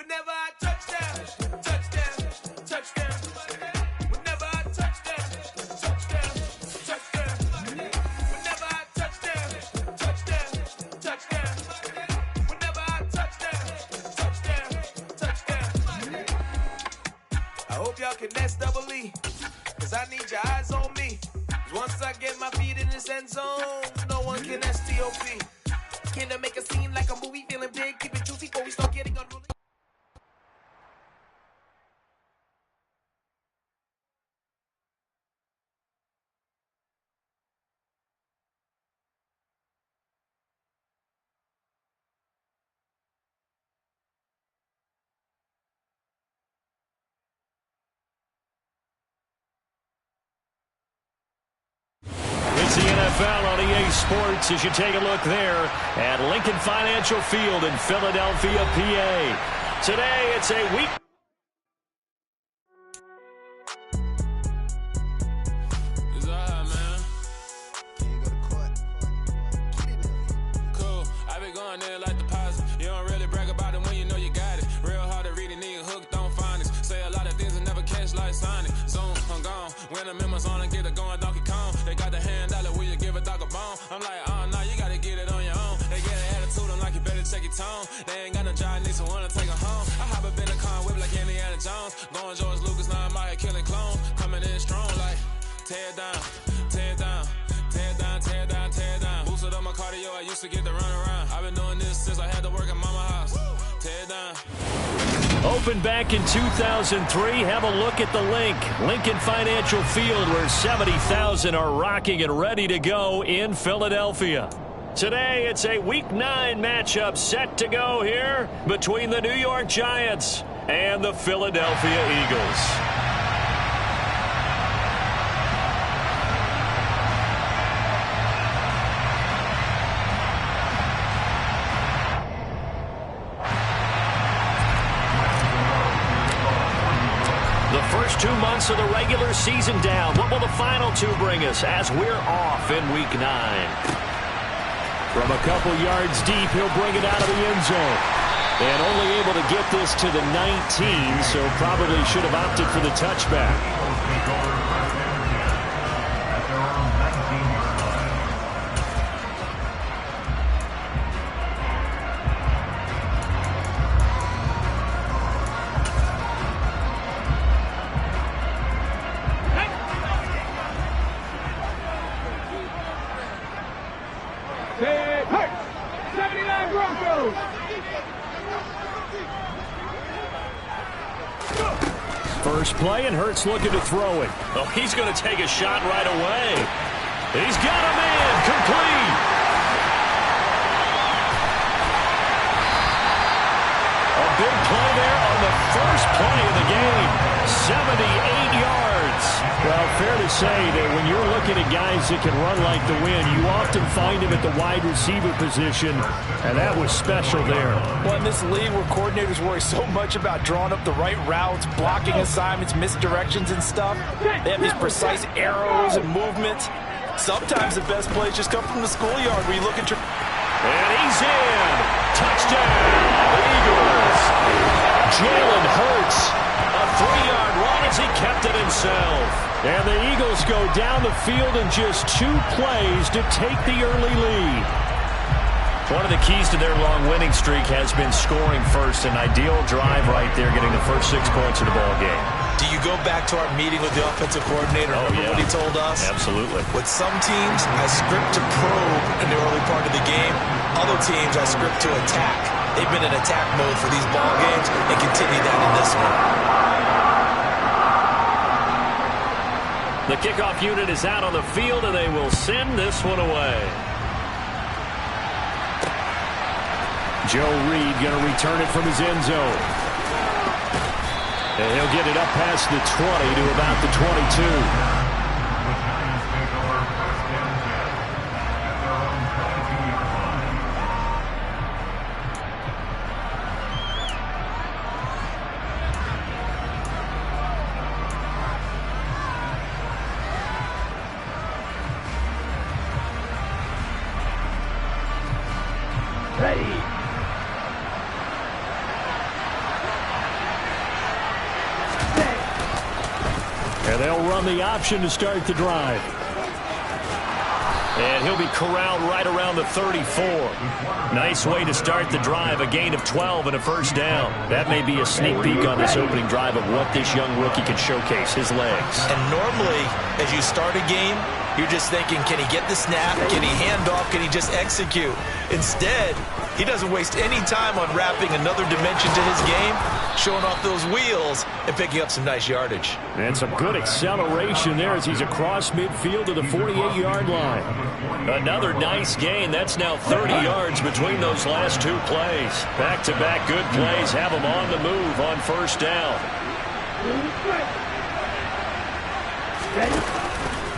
Whenever I touch down, touchdown, touchdown. Whenever I touch down, touchdown, touchdown. Whenever I touch down, touchdown, touchdown. Whenever I touch down, touchdown. I hope y'all can double E, cause I need your eyes on me. Once I get my feet in this end zone, no one can STOP. Can I make a scene like a movie, feeling big, keep it juicy before we start getting unruly? It's the NFL on EA Sports as you take a look there at Lincoln Financial Field in Philadelphia, PA. Today, it's a week. It's alright, man. Can you go to court? Cool. I been going there like deposit. You don't really brag about it when you know you got it. Real hard to read it, nigga hooked on finance. Say a lot of things and never catch like Sonic. Zone, I'm gone. When I'm in my zone, I get it going Donkey Kong. They got the hand dollar, will you give a dog a bone? I'm like, oh, no, you gotta get it on your own. They get an attitude, I'm like, you better check your tone. They ain't got no job, need someone to take her home. I hop up in a car, whip like Indiana Jones. Going George Lucas, now I'm out here killing clones. Coming in strong like, tear down, tear down, tear down, tear down, tear down. Boosted up my cardio, I used to get to run around. I've been doing this since I had to work at mama house. Tear down. Opened back in 2003. Have a look at the link. Lincoln Financial Field, where 70,000 are rocking and ready to go in Philadelphia. Today, it's a Week 9 matchup set to go here between the New York Giants and the Philadelphia Eagles. First 2 months of the regular season down. What will the final two bring us as we're off in Week 9? From a couple yards deep, he'll bring it out of the end zone. And only able to get this to the 19, so probably should have opted for the touchback. First play, and Hurts looking to throw it. Oh, he's going to take a shot right away. He's got a man, complete. A big play there on the first play of the game. 78 yards. Well, fair to say that when you're looking at guys that can run like the wind, you often find him at the wide receiver position, and that was special there. Well, in this league where coordinators worry so much about drawing up the right routes, blocking assignments, misdirections and stuff, they have these precise arrows and movements. Sometimes the best plays just come from the schoolyard where you look at your... And he's in. Touchdown, Eagles. Jalen Hurts. A 3-yard run as he kept it himself. And the Eagles go down the field in just 2 plays to take the early lead. One of the keys to their long winning streak has been scoring first. An ideal drive right there, getting the first 6 points of the ball game. Do you go back to our meeting with the offensive coordinator? Remember what he told us? Absolutely. With some teams, I script to probe in the early part of the game. Other teams, I script to attack. They've been in attack mode for these ball games and continue that in this one. The kickoff unit is out on the field, and they will send this one away. Joe Reed going to return it from his end zone. And he'll get it up past the 20 to about the 22. And they'll run the option to start the drive. And he'll be corralled right around the 34. Nice way to start the drive, a gain of 12 and a first down. That may be a sneak peek on this opening drive of what this young rookie can showcase, his legs. And normally, as you start a game, you're just thinking, can he get the snap? Can he hand off? Can he just execute? Instead, he doesn't waste any time on wrapping another dimension to his game, showing off those wheels and picking up some nice yardage. And some good acceleration there as he's across midfield to the 48-yard line. Another nice gain. That's now 30 yards between those last two plays. Back-to-back good plays have him on the move on first down.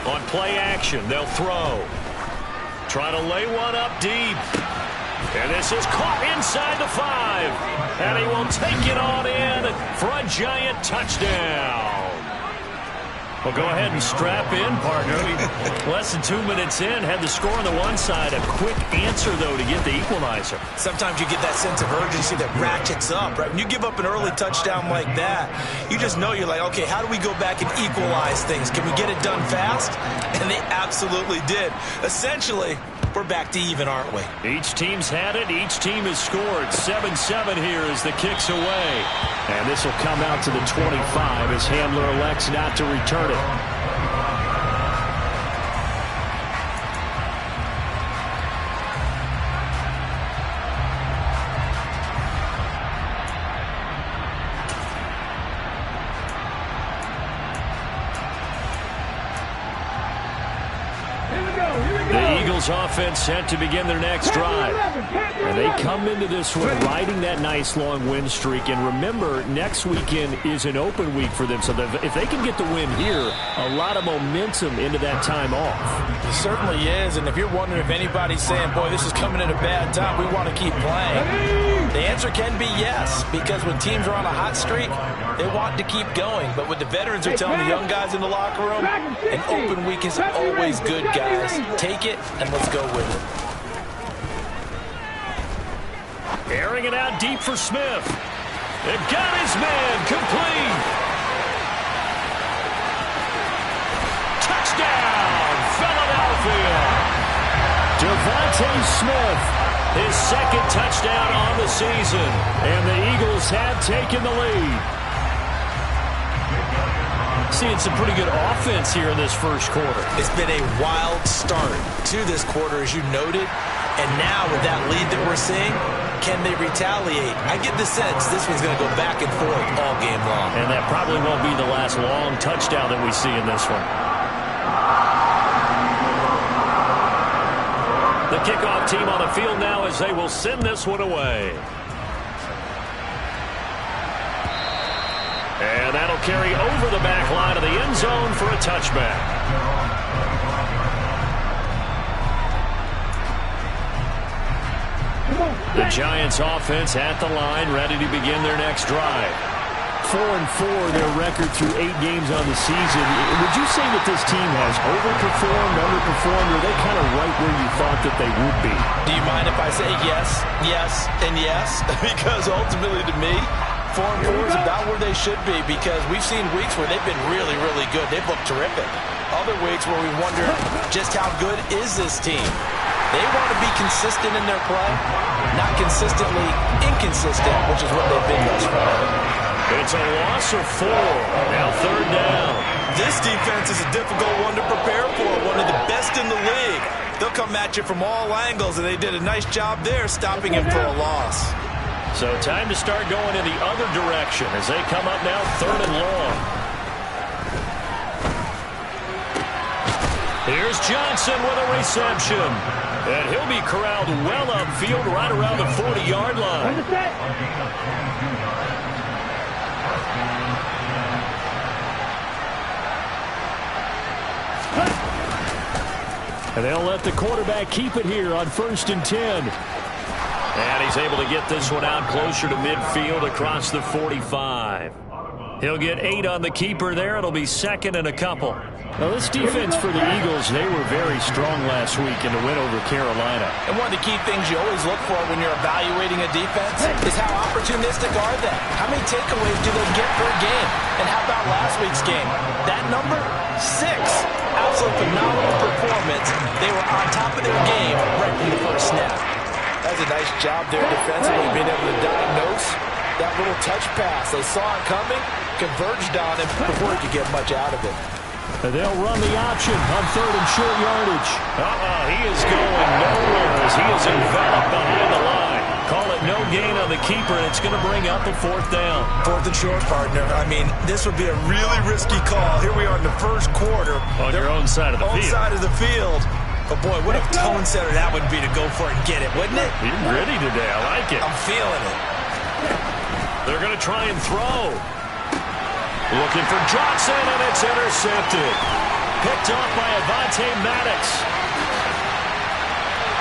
On play action, they'll throw. Try to lay one up deep. And this is caught inside the 5. And he will take it on in for a giant touchdown. Well, go ahead and strap in, partner. Less than 2 minutes in, had the score on the one side. A quick answer, though, to get the equalizer. Sometimes you get that sense of urgency that ratchets up, right? When you give up an early touchdown like that, you just know you're like, okay, how do we go back and equalize things? Can we get it done fast? And they absolutely did. Essentially, we're back to even, aren't we? Each team's had it. Each team has scored. 7-7 here as the kick's away. And this will come out to the 25 as Hamler elects not to return it. Offense set to begin their next drive. And they come into this one riding that nice long win streak. And remember, next weekend is an open week for them. So if they can get the win here, a lot of momentum into that time off. It certainly is. And if you're wondering if anybody's saying, boy, this is coming at a bad time, we want to keep playing, the answer can be yes. Because when teams are on a hot streak, they want to keep going. But what the veterans are telling the young guys in the locker room, an open week is always good, guys. Take it and let's go with it. Airing it out deep for Smith. They've got his man complete. Touchdown, Philadelphia. Devontae Smith, his second touchdown on the season. And the Eagles have taken the lead. Seeing some pretty good offense here in this first quarter. It's been a wild start to this quarter, as you noted. And now with that lead that we're seeing, can they retaliate? I get the sense this one's going to go back and forth all game long. And that probably won't be the last long touchdown that we see in this one. The kickoff team on the field now as they will send this one away. And that'll carry over the back line of the end zone for a touchback. The Giants offense at the line, ready to begin their next drive. 4-4, their record through 8 games on the season. Would you say that this team has overperformed, underperformed, or are they kind of right where you thought that they would be? Do you mind if I say yes, yes, and yes? Because ultimately to me, 4-4 is about where they should be, because we've seen weeks where they've been really, really good. They've looked terrific. Other weeks where we wonder just how good is this team. They want to be consistent in their play, not consistently inconsistent, which is what they've been thus far. It's a loss of 4. Now third down. This defense is a difficult one to prepare for, one of the best in the league. They'll come at you from all angles, and they did a nice job there stopping him for a loss. So time to start going in the other direction as they come up now third and long. Here's Johnson with a reception. And he'll be corralled well upfield right around the 40-yard line. And they'll let the quarterback keep it here on 1st and 10. And he's able to get this one out closer to midfield across the 45. He'll get 8 on the keeper there. It'll be second and a couple. Well, this defense for the Eagles, they were very strong last week in the win over Carolina. And one of the key things you always look for when you're evaluating a defense is how opportunistic are they? How many takeaways do they get per game? And how about last week's game? That number? 6. Absolute phenomenal performance. They were on top of their game right from the first snap. That was a nice job there defensively, being able to diagnose that little touch pass. They saw it coming, converged on him before he could get much out of it. They'll run the option on 3rd and short yardage. He is going nowhere as he is enveloped behind the line. Call it no gain on the keeper, and it's going to bring up a 4th down. 4th and short, partner. I mean, this would be a really risky call. Here we are in the first quarter. On your own side of the field. Own side of the field. But, boy, what a tone setter that would be to go for it and get it, wouldn't it? You're ready today. I like it. I'm feeling it. They're going to try and throw. Looking for Johnson, and it's intercepted. Picked off by Avonte Maddox.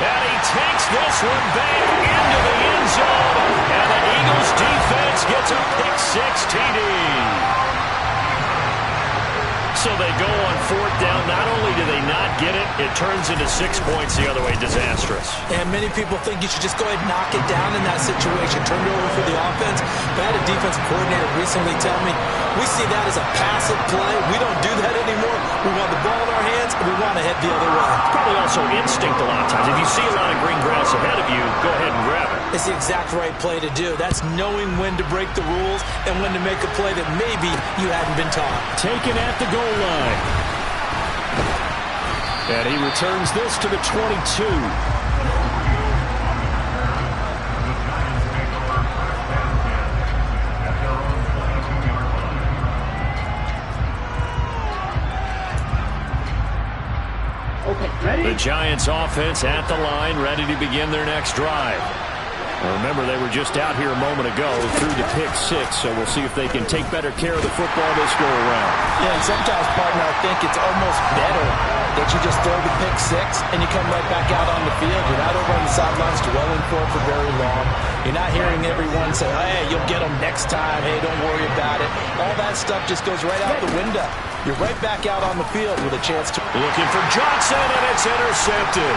And he takes this one back into the end zone. And the Eagles defense gets a pick-6 TD. So they go on 4th down. Not only do they not get it, it turns into 6 points the other way. Disastrous. And many people think you should just go ahead and knock it down in that situation. Turn it over for the offense. But I had a defensive coordinator recently tell me, we see that as a passive play. We don't do that anymore. We want the ball in our hands, and we want to head the other way. It's probably also instinct a lot of times. If you see a lot of green grass ahead of you, go ahead and grab it. It's the exact right play to do. That's knowing when to break the rules and when to make a play that maybe you hadn't been taught. Taken at the goal line. And he returns this to the 22. The Giants offense at the line, ready to begin their next drive. Remember, they were just out here a moment ago through the pick-6, so we'll see if they can take better care of the football this go-around. Yeah, and sometimes, partner, I think it's almost better that you just throw the pick-6 and you come right back out on the field. You're not over on the sidelines dwelling for it for very long. You're not hearing everyone say, hey, you'll get them next time. Hey, don't worry about it. All that stuff just goes right out the window. You're right back out on the field with a chance to... Looking for Johnson, and it's intercepted.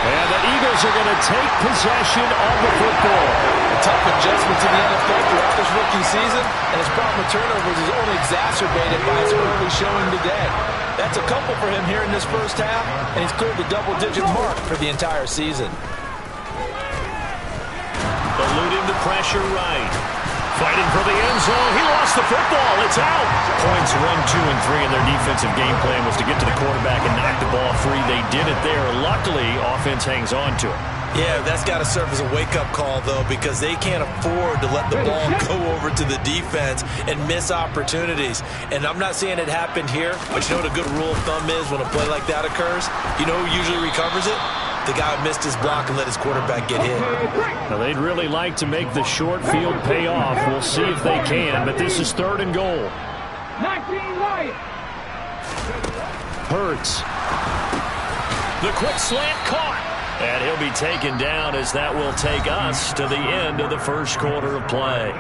And the Eagles are going to take possession of the football. A tough adjustment to the NFL throughout this rookie season, and his problem with turnovers is only exacerbated by his early showing today. That's a couple for him here in this first half, and he's cleared the double-digit mark for the entire season. Eluding the pressure right. Fighting for the end zone. He lost the football. It's out. Points 1, 2, and 3 in their defensive game plan was to get to the quarterback and knock the ball free. They did it there. Luckily, offense hangs on to it. Yeah, that's got to serve as a wake-up call, though, because they can't afford to let the ball go over to the defense and miss opportunities. And I'm not saying it happened here, but you know what a good rule of thumb is when a play like that occurs? You know who usually recovers it? The guy who missed his block and let his quarterback get hit. Now, they'd really like to make the short field pay off. We'll see if they can, but this is 3rd and goal. 19 right. Hurts. The quick slant caught. And he'll be taken down as that will take us to the end of the first quarter of play.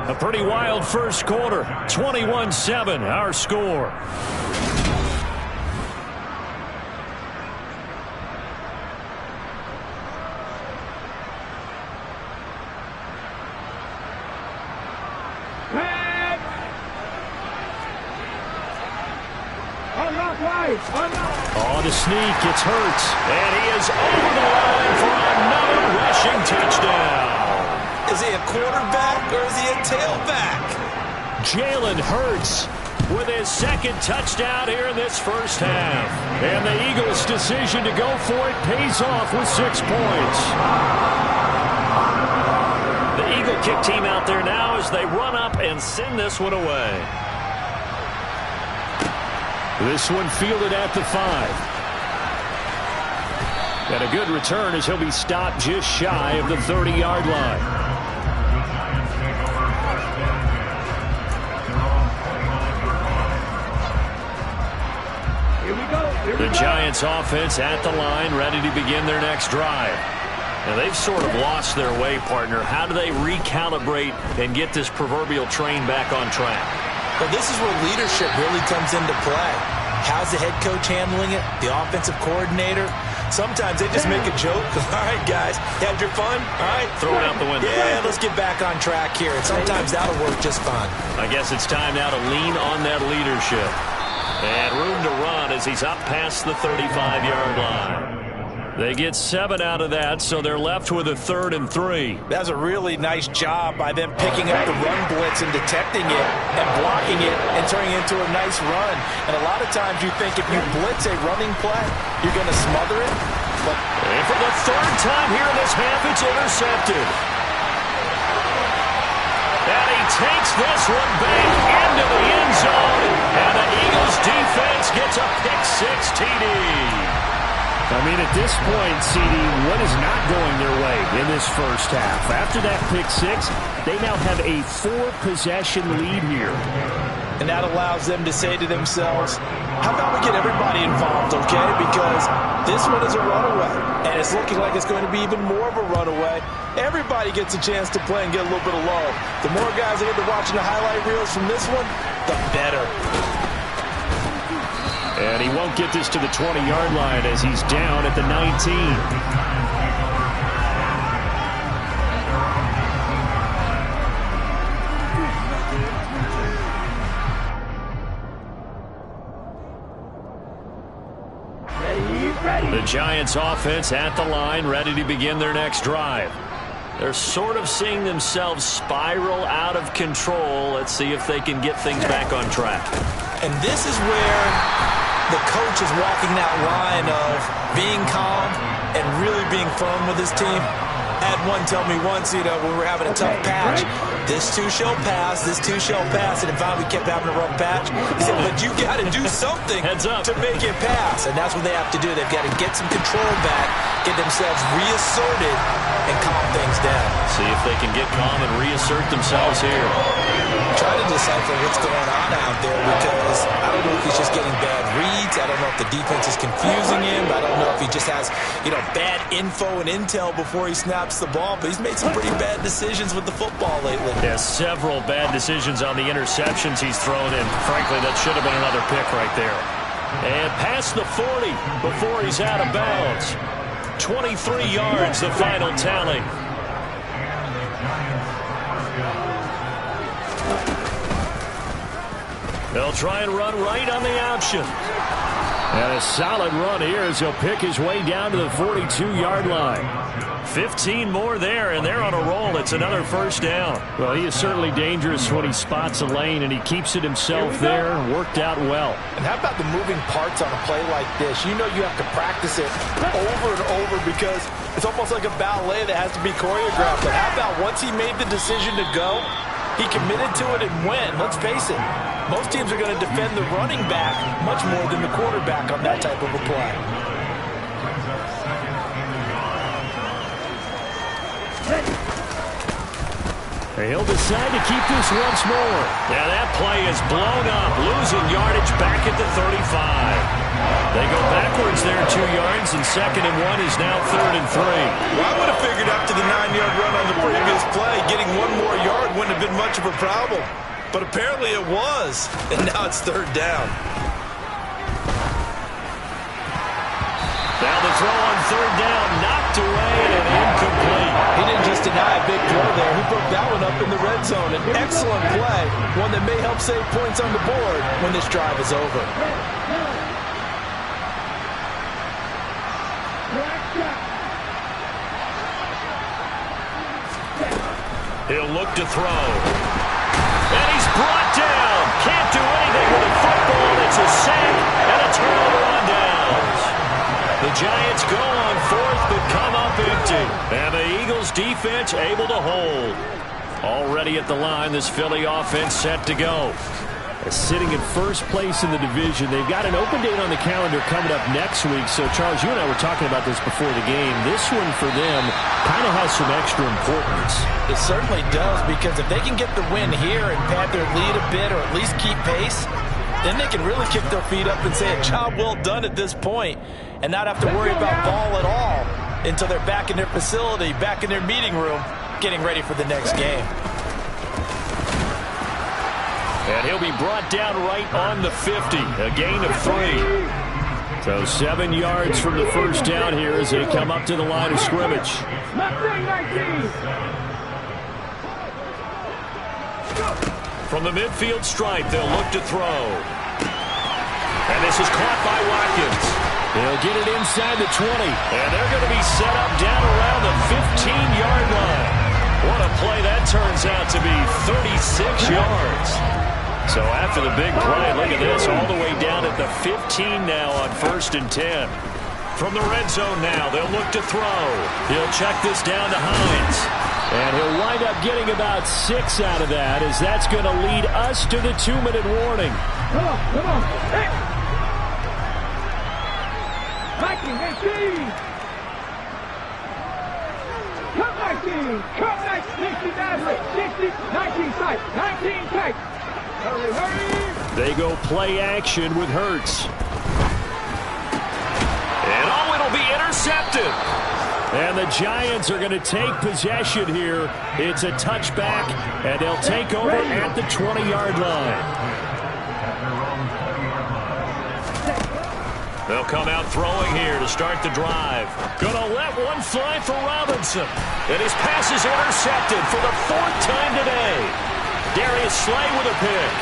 A pretty wild first quarter. 21-7, our score. On the sneak, it's Hurts, and he is over the line for another rushing touchdown. Is he a quarterback or is he a tailback? Jalen Hurts with his 2nd touchdown here in this first half. And the Eagles' decision to go for it pays off with 6 points. The Eagle kick team out there now as they run up and send this one away. This one fielded at the 5. And a good return as he'll be stopped just shy of the 30-yard line. Here we go. The Giants offense at the line, ready to begin their next drive. Now, they've sort of lost their way, partner. How do they recalibrate and get this proverbial train back on track? Well, this is where leadership really comes into play. How's the head coach handling it? The offensive coordinator? Sometimes they just make a joke. All right, guys, had your fun? All right. Throw it out the window. Yeah, let's get back on track here. And sometimes that'll work just fine. I guess it's time now to lean on that leadership. And room to run as he's up past the 35-yard line. They get 7 out of that, so they're left with a 3rd and 3. That's a really nice job by them picking up the run blitz and detecting it and blocking it and turning it into a nice run. And a lot of times you think if you blitz a running play, you're going to smother it. But and for the 3rd time here in this half, it's intercepted. And he takes this one back into the end zone. And the Eagles defense gets a pick-6 TD. I mean, at this point, CD, what is not going their way in this first half? After that pick-6, they now have a 4-possession lead here. And that allows them to say to themselves, how about we get everybody involved, okay? Because this one is a runaway, and it's looking like it's going to be even more of a runaway. Everybody gets a chance to play and get a little bit of love. The more guys that get to watching the highlight reels from this one, the better. And he won't get this to the 20-yard line as he's down at the 19. The Giants offense at the line, ready to begin their next drive. They're sort of seeing themselves spiral out of control. Let's see if they can get things back on track. And this is where the coach is walking that line of being calm and really being firm with his team. I had one tell me once, when we were having a tough patch, this too shall pass, this too shall pass, and in fact we kept having a rough patch. He said, but you got to do something to make it pass, and that's what they have to do. They've got to get some control back, get themselves reasserted, and calm things down. See if they can get calm and reassert themselves here. Try to decipher what's going on out there, because I don't know if he's just getting bad reads. I don't know if the defense is confusing him. I don't know if he just has, bad info and intel before he snaps the ball. But he's made some pretty bad decisions with the football lately. Yeah, several bad decisions on the interceptions he's thrown in. Frankly, that should have been another pick right there. And past the 40 before he's out of bounds. 23 yards, the final tally. They'll try and run right on the option. And a solid run here as he'll pick his way down to the 42-yard line. 15 more there, and they're on a roll. It's another first down. Well, he is certainly dangerous when he spots a lane, and he keeps it himself there. Worked out well. And how about the moving parts on a play like this? You know you have to practice it over and over because it's almost like a ballet that has to be choreographed. But how about once he made the decision to go, he committed to it and went. Let's face it, most teams are going to defend the running back much more than the quarterback on that type of a play. He'll decide to keep this once more. Yeah, that play is blown up, losing yardage back at the 35. They go backwards there 2 yards, and 2nd and 1 is now 3rd and 3. Well, I would have figured after the 9-yard run on the previous play, getting 1 more yard wouldn't have been much of a problem. But apparently it was, and now it's 3rd down. Now the throw on 3rd down, knocked away and incomplete. He didn't just deny a big throw there. He broke that one up in the red zone. An excellent play, one that may help save points on the board when this drive is over. He'll look to throw. And he's brought down. Can't do anything with the football. It's a sack and a turnover on downs. The Giants go on 4th but come up empty. And the Eagles defense able to hold. Already at the line, this Philly offense set to go. Sitting in first place in the division. They've got an open date on the calendar coming up next week. So, Charles, you and I were talking about this before the game. This one for them kind of has some extra importance. It certainly does, because if they can get the win here and pad their lead a bit or at least keep pace, then they can really kick their feet up and say a job well done at this point and not have to worry about ball at all until they're back in their facility, back in their meeting room, getting ready for the next game. And he'll be brought down right on the 50, a gain of 3. So 7 yards from the first down here as they come up to the line of scrimmage. From the midfield stripe, they'll look to throw. And this is caught by Watkins. They'll get it inside the 20. And they're going to be set up down around the 15-yard line. What a play that turns out to be, 36 yards. So after the big play, look at this, all the way down at the 15 now on 1st and 10. From the red zone now, they'll look to throw. He'll check this down to Hines. And he'll wind up getting about 6 out of that, as that's going to lead us to the 2-minute warning. Come on. Hey! Viking, hey, team! Come, 19! Come, 19! 60, 19 sight! 19 tight! Hurry! They go play action with Hurts. And it'll be intercepted. And the Giants are going to take possession here. It's a touchback, and they'll take over at the 20-yard line. They'll come out throwing here to start the drive. Gonna let one fly for Robinson. And his pass is intercepted for the 4th time today. Darius Slay with a pick.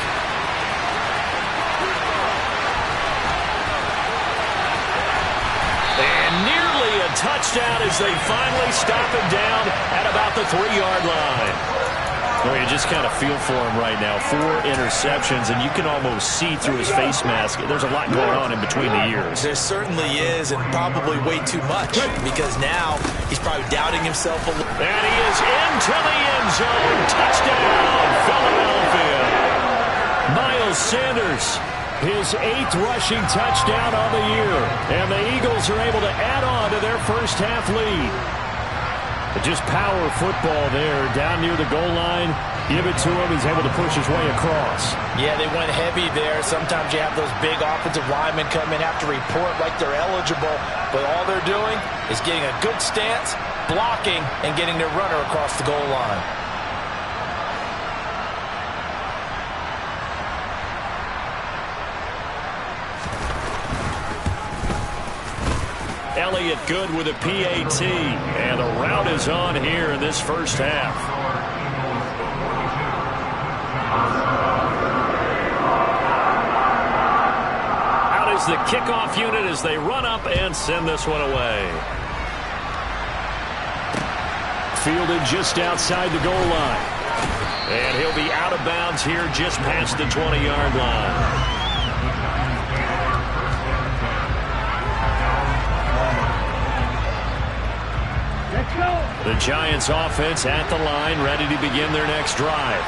And nearly a touchdown as they finally stop him down at about the 3-yard line. Well, you just kind of feel for him right now. 4 interceptions, and you can almost see through his face mask. There's a lot going on in between the ears. There certainly is, and probably way too much, because now he's probably doubting himself a little. And he is into the end zone. Touchdown, Philadelphia. Miles Sanders, his 8th rushing touchdown on the year. And the Eagles are able to add on to their first half lead. But just power football there, down near the goal line. Give it to him. He's able to push his way across. Yeah, they went heavy there. Sometimes you have those big offensive linemen come in, have to report like they're eligible. But all they're doing is getting a good stance, blocking, and getting their runner across the goal line. Elliott good with a PAT. And the route is on here in this first half. Out is the kickoff unit as they run up and send this one away. Fielded just outside the goal line. And he'll be out of bounds here just past the 20-yard line. The Giants offense at the line, ready to begin their next drive.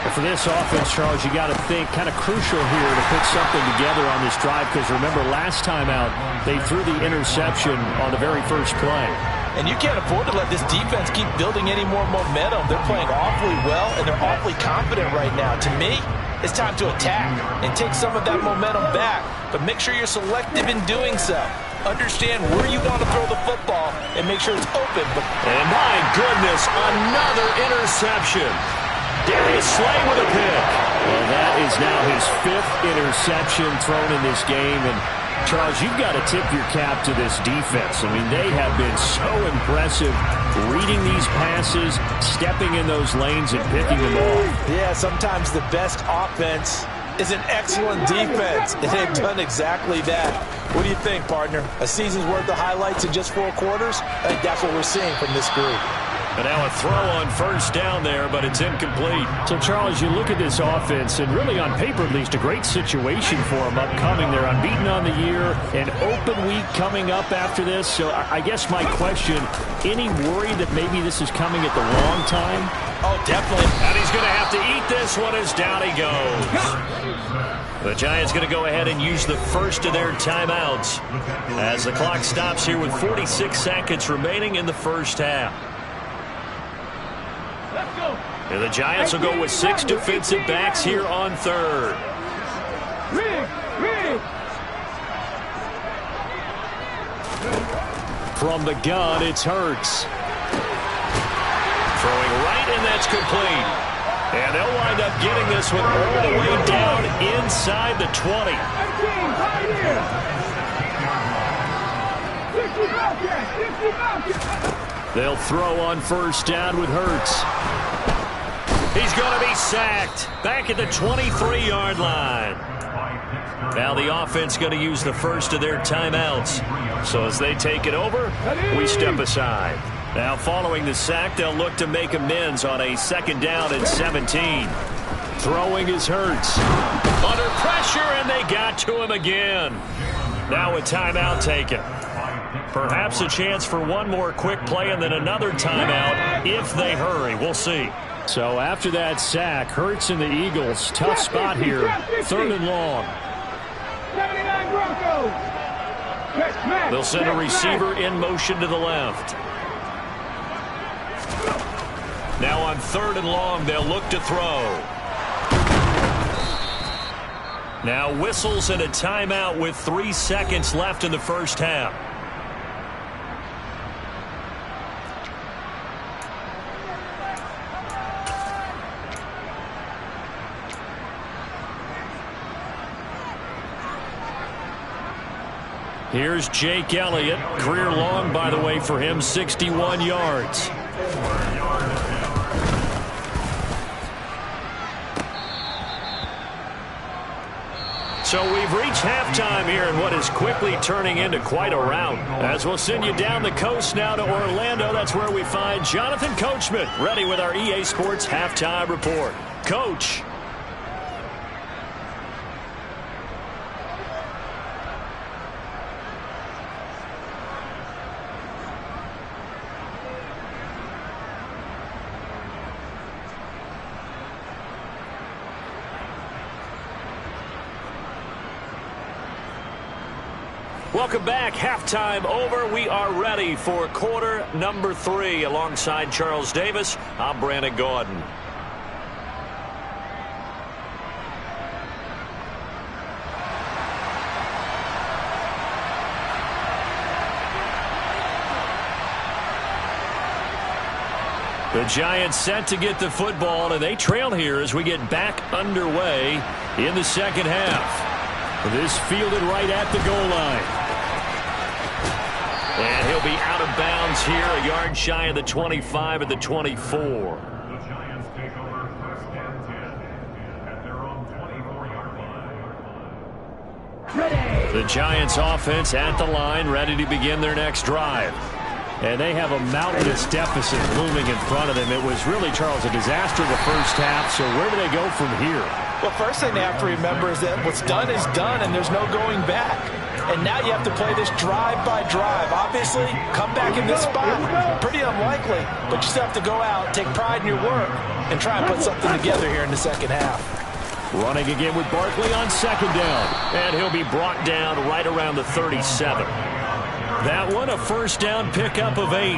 Well, for this offense, Charles, you got to think kind of crucial here to put something together on this drive, because remember last time out they threw the interception on the very first play. And you can't afford to let this defense keep building any more momentum. They're playing awfully well, and they're awfully confident right now. To me, it's time to attack and take some of that momentum back, but make sure you're selective in doing so. Understand where you want to throw the football and make sure it's open. And my goodness, another interception. Darius Slay with a pick. Well, that is now his 5th interception thrown in this game. And, Charles, you've got to tip your cap to this defense. I mean, they have been so impressive reading these passes, stepping in those lanes, and picking them off. Yeah, sometimes the best offense is an excellent defense, and they've done exactly that. What do you think, partner? A season's worth of highlights in just 4 quarters? I think that's what we're seeing from this group. And now a throw on first down there, but it's incomplete. So, Charles, you look at this offense, and really on paper at least, a great situation for them upcoming. They're unbeaten on the year, an open week coming up after this. So I guess my question, any worry that maybe this is coming at the wrong time? Oh, definitely. And he's going to have to eat this one as down he goes. The Giants going to go ahead and use the first of their timeouts as the clock stops here with 46 seconds remaining in the first half. And the Giants will go with 6 defensive backs here on 3rd. From the gun, it's Hurts. Throwing right, and that's complete. And they'll wind up getting this one all the way down inside the 20. They'll throw on first down with Hurts. He's going to be sacked back at the 23-yard line. Now the offense going to use the first of their timeouts. So as they take it over, we step aside. Now following the sack, they'll look to make amends on a second down and 17. Throwing is Hurts. Under pressure, and they got to him again. Now a timeout taken. Perhaps a chance for one more quick play and then another timeout if they hurry. We'll see. So after that sack, Hurts and the Eagles, tough spot here. 3rd and long. They'll send a receiver in motion to the left. Now on 3rd and long, they'll look to throw. Now whistles and a timeout with 3 seconds left in the first half. Here's Jake Elliott. Career long, by the way, for him, 61 yards. So we've reached halftime here in what is quickly turning into quite a rout. As we'll send you down the coast now to Orlando, that's where we find Jonathan Coachman, ready with our EA Sports Halftime Report. Coach. Welcome back. Halftime over. We are ready for quarter number 3. Alongside Charles Davis, I'm Brandon Gordon. The Giants set to get the football, and they trail here as we get back underway in the second half. This fielded right at the goal line. And he'll be out of bounds here, a yard shy of the 25 at the 24. The Giants take over 1st and 10 at their own 24-yard line. The Giants offense at the line, ready to begin their next drive. And they have a mountainous deficit looming in front of them. It was really, Charles, a disaster the first half. So where do they go from here? Well, first thing they have to remember is that what's done is done, and there's no going back. And now you have to play this drive by drive. Obviously, come back in this spot. Pretty unlikely, but you still have to go out, take pride in your work, and try and put something together here in the second half. Running again with Barkley on second down. And he'll be brought down right around the 37. That one, a first down pickup of 8.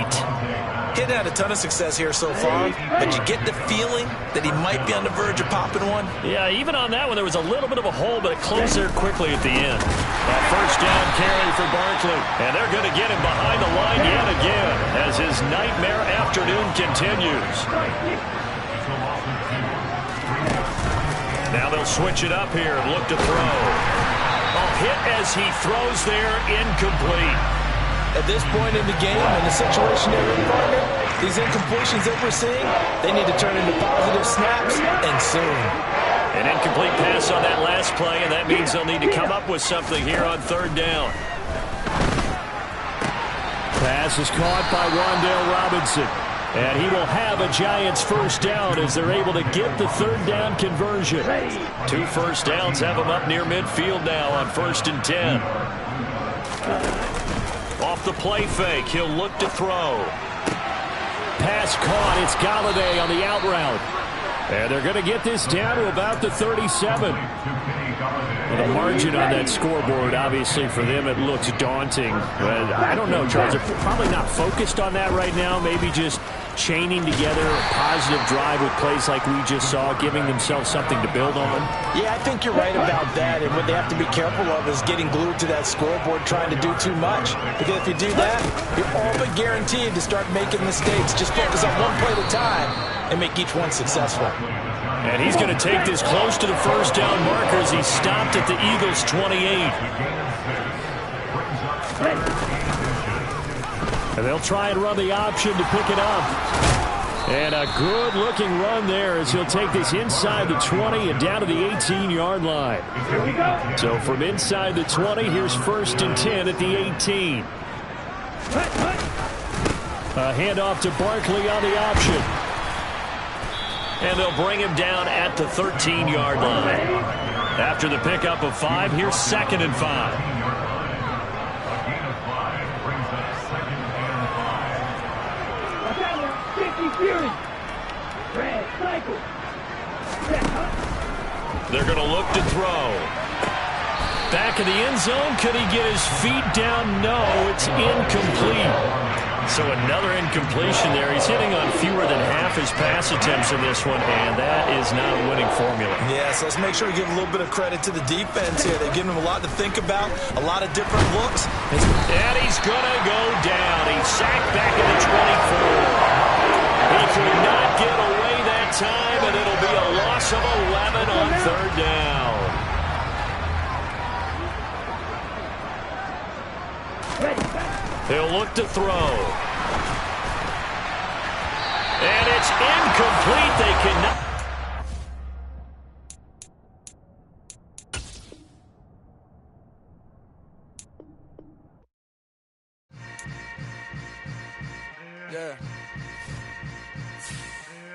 He'd had a ton of success here so far, but you get the feeling that he might be on the verge of popping one. Yeah, even on that one, there was a little bit of a hole, but it closed there quickly at the end. That first down carry for Barkley, and they're going to get him behind the line yet again as his nightmare afternoon continues. Now they'll switch it up here and look to throw. A hit as he throws there, incomplete. At this point in the game, in the situation they're in, partner, these incompletions that we're seeing, they need to turn into positive snaps, and soon. An incomplete pass on that last play, and that means they'll need to come up with something here on 3rd down. Pass is caught by Wan'Dale Robinson, and he will have a Giants first down as they're able to get the 3rd down conversion. 2 first downs have them up near midfield now on 1st and 10. Off the play fake, he'll look to throw. Pass caught, it's Galladay on the out route. And they're going to get this down to about the 37. And the margin on that scoreboard, obviously, for them, it looks daunting. But I don't know, Charles. They're probably not focused on that right now. Maybe just chaining together a positive drive with plays like we just saw, giving themselves something to build on. Yeah, I think you're right about that. And what they have to be careful of is getting glued to that scoreboard, trying to do too much. Because if you do that, you're all but guaranteed to start making mistakes. Just focus on one play at a time and make each one successful. And he's going to take this close to the first down marker as he stopped at the Eagles' 28. And they'll try and run the option to pick it up. And a good-looking run there as he'll take this inside the 20 and down to the 18-yard line. So from inside the 20, here's 1st and 10 at the 18. A handoff to Barkley on the option. And they'll bring him down at the 13-yard line. After the pickup of 5, here's 2nd and 5. They're going to look to throw. Back in the end zone. Could he get his feet down? No, it's incomplete. So another incompletion there. He's hitting on fewer than half his pass attempts in this one, and that is not a winning formula. Yeah, so let's make sure we give a little bit of credit to the defense here. They've given him a lot to think about, a lot of different looks. And he's going to go down. He's sacked back at the 24. He could not get away that time, and it'll be a loss of 11 on 3rd down. They'll look to throw. And it's incomplete. They cannot.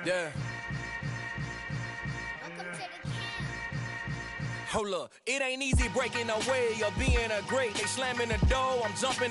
Yeah. Hold up, it ain't easy breaking away or being a great. They slamming the door, I'm jumping the